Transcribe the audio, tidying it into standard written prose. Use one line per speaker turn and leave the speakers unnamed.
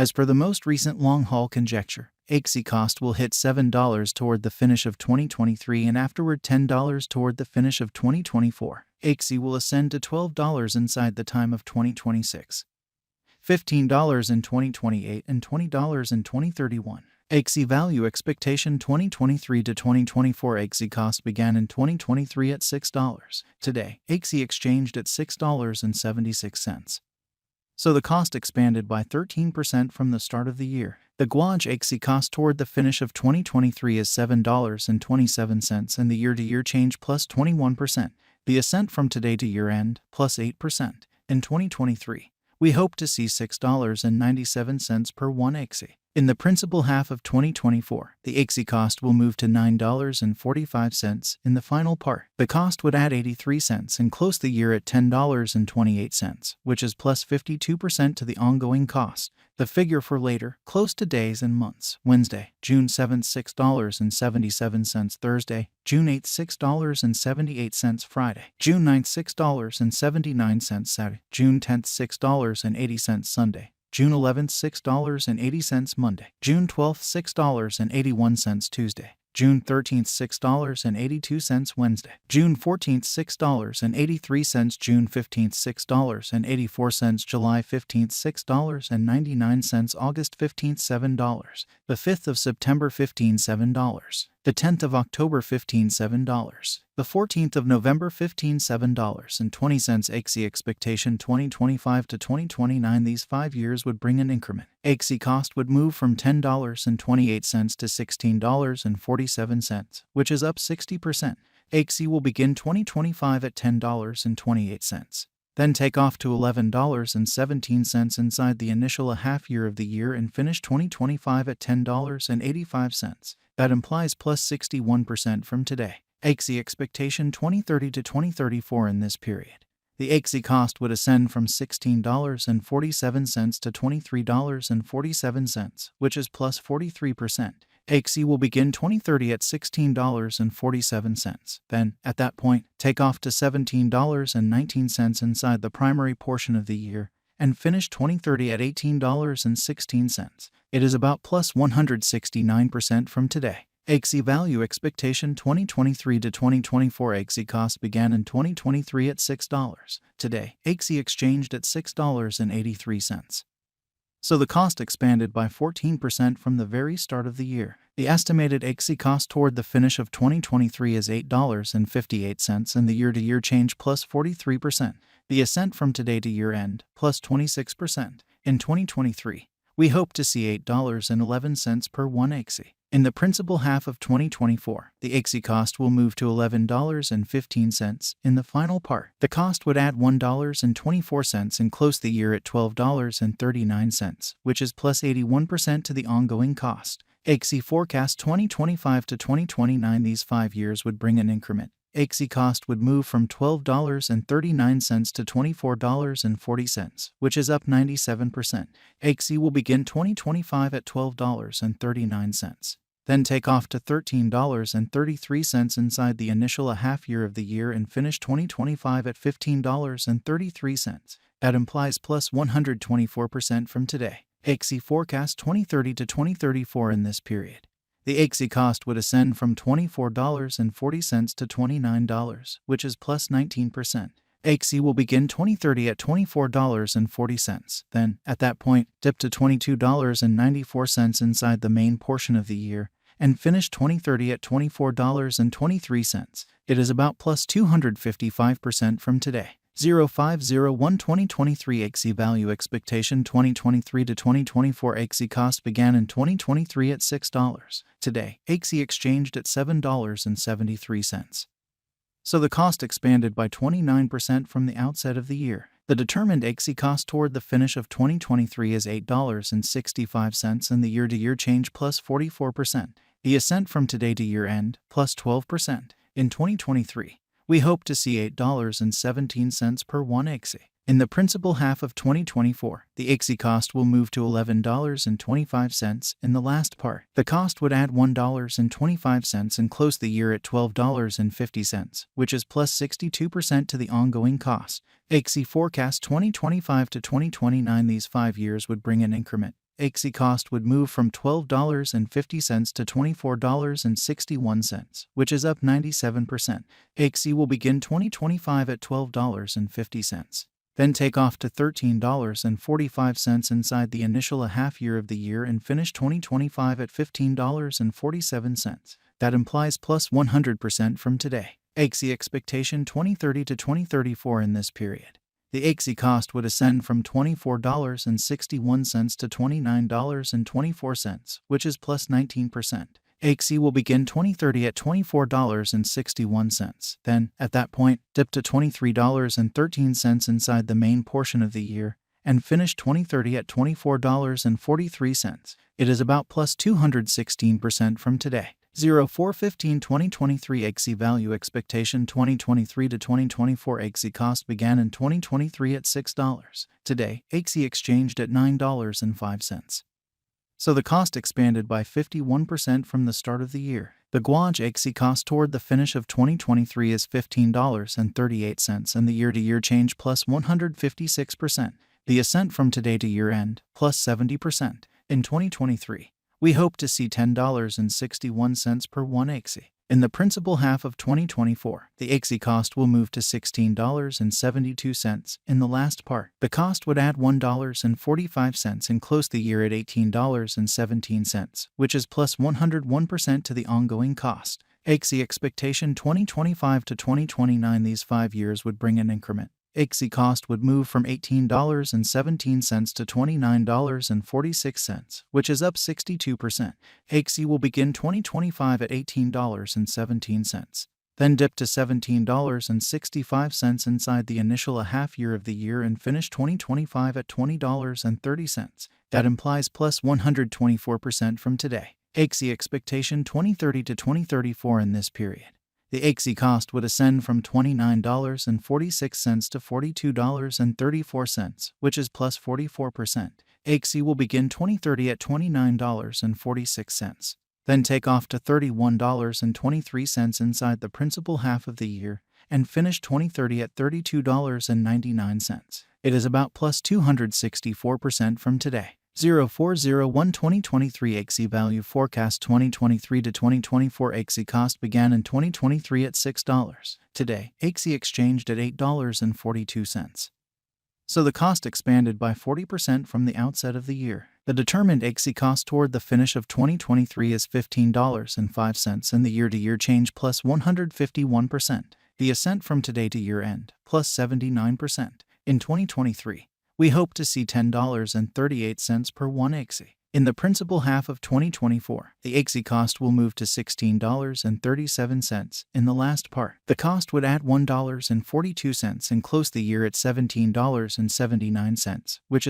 As per the most recent long-haul conjecture, Axie cost will hit $7 toward the finish of 2023 and afterward $10 toward the finish of 2024. Axie will ascend to $12 inside the time of 2026, $15 in 2028, and $20 in 2031. Axie value expectation 2023 to 2024. Axie cost began in 2023 at $6. Today, Axie exchanged at $6.76. So the cost expanded by 13% from the start of the year. The Guaj Axie cost toward the finish of 2023 is $7.27 and the year-to-year change plus 21%. The ascent from today to year-end plus 8%. In 2023, we hope to see $6.97 per 1 Axie. In the principal half of 2024, the Axie cost will move to $9.45 in the final part. The cost would add 83 cents and close the year at $10.28, which is plus 52% to the ongoing cost. The figure for later, close to days and months: Wednesday, June 7th, $6.77; Thursday, June 8th, $6.78; Friday, June 9th, $6.79; Saturday, June 10th, $6.80; Sunday, June 11th, $6.80; Monday, June 12th, $6.81; Tuesday, June 13th, $6.82; Wednesday, June 14th, $6.83; June 15th, $6.84; July 15th, $6.99; August 15th, $7; the 5th of September, $7; the 10th of October, $7; the 14th of November, $7.20. Axie expectation 2025 to 2029. These 5 years would bring an increment. Axie cost would move from $10.28 to $16.47, which is up 60%. Axie will begin 2025 at $10.28. Then take off to $11.17 inside the initial half year of the year and finish 2025 at $10.85. That implies plus 61% from today. Axie expectation 2030 to 2034. In this period, the Axie cost would ascend from $16.47 to $23.47, which is plus 43%. Axie will begin 2030 at $16.47. Then, at that point, take off to $17.19 inside the primary portion of the year and finish 2030 at $18.16. It is about plus 169% from today. Axie value expectation 2023 to 2024. Axie cost began in 2023 at $6. Today, Axie exchanged at $6.83. So the cost expanded by 14% from the very start of the year. The estimated Axie cost toward the finish of 2023 is $8.58 and the year-to-year change plus 43%. The ascent from today to year-end plus 26%. In 2023, we hope to see $8.11 per 1 Axie. In the principal half of 2024, the Axie cost will move to $11.15 in the final part. The cost would add $1.24 and close the year at $12.39, which is plus 81% to the ongoing cost. Axie forecast 2025 to 2029. These 5 years would bring an increment. Axie cost would move from $12.39 to $24.40, which is up 97%. Axie will begin 2025 at $12.39. Then take off to $13.33 inside the initial half year of the year and finish 2025 at $15.33. That implies plus 124% from today. Axie forecast 2030 to 2034. In this period, the Axie cost would ascend from $24.40 to $29, which is plus 19%. Axie will begin 2030 at $24.40. Then, at that point, dip to $22.94 inside the main portion of the year and finish 2030 at $24.23. It is about plus 255% from today. 0501 2023 Axie value expectation 2023 to 2024. Axie cost began in 2023 at $6. Today, Axie exchanged at $7.73. So the cost expanded by 29% from the outset of the year. The determined Axie cost toward the finish of 2023 is $8.65 and the year-to-year change plus 44%. The ascent from today to year-end plus 12%. In 2023, we hope to see $8.17 per 1 Axie. In the principal half of 2024, the Axie cost will move to $11.25 in the last part. The cost would add $1.25 and close the year at $12.50, which is plus 62% to the ongoing cost. Axie forecast 2025 to 2029. These 5 years would bring an increment. Axie cost would move from $12.50 to $24.61, which is up 97%. Axie will begin 2025 at $12.50. Then take off to $13.45 inside the initial half year of the year and finish 2025 at $15.47. That implies plus 100% from today. Axie expectation 2030 to 2034 in this period. The Axie cost would ascend from $24.61 to $29.24, which is plus 19%. Axie will begin 2030 at $24.61, then, at that point, dip to $23.13 inside the main portion of the year, and finish 2030 at $24.43. It is about plus 216% from today. 04/15/2023 Axie value expectation 2023 to 2024 Axie cost began in 2023 at $6. Today, Axie exchanged at $9.05. So the cost expanded by 51% from the start of the year. The Guaj Axie cost toward the finish of 2023 is $15.38 and the year-to-year change plus 156%. The ascent from today to year-end, plus 70%. In 2023, we hope to see $10.61 per 1 Axie. In the principal half of 2024, the Axie cost will move to $16.72 in the last part. The cost would add $1.45 and close the year at $18.17, which is plus 101% to the ongoing cost. Axie expectation 2025 to 2029 these 5 years would bring an increment. Axie cost would move from $18.17 to $29.46, which is up 62%. Axie will begin 2025 at $18.17, then dip to $17.65 inside the initial half year of the year and finish 2025 at $20.30. That implies plus 124% from today. Axie expectation 2030 to 2034 in this period. The Axie cost would ascend from $29.46 to $42.34, which is plus 44%. Axie will begin 2030 at $29.46, then take off to $31.23 inside the principal half of the year, and finish 2030 at $32.99. It is about plus 264% from today. 04/01/2023 Axie value forecast 2023 to 2024 Axie cost began in 2023 at $6. Today, Axie exchanged at $8.42. So the cost expanded by 40% from the outset of the year. The determined Axie cost toward the finish of 2023 is $15.05 and the year-to-year change plus 151%. The ascent from today to year-end, plus 79%. In 2023, we hope to see $10.38 per 1 Axie. In the principal half of 2024, the Axie cost will move to $16.37 in the last part. The cost would add $1.42 and close the year at $17.79, which is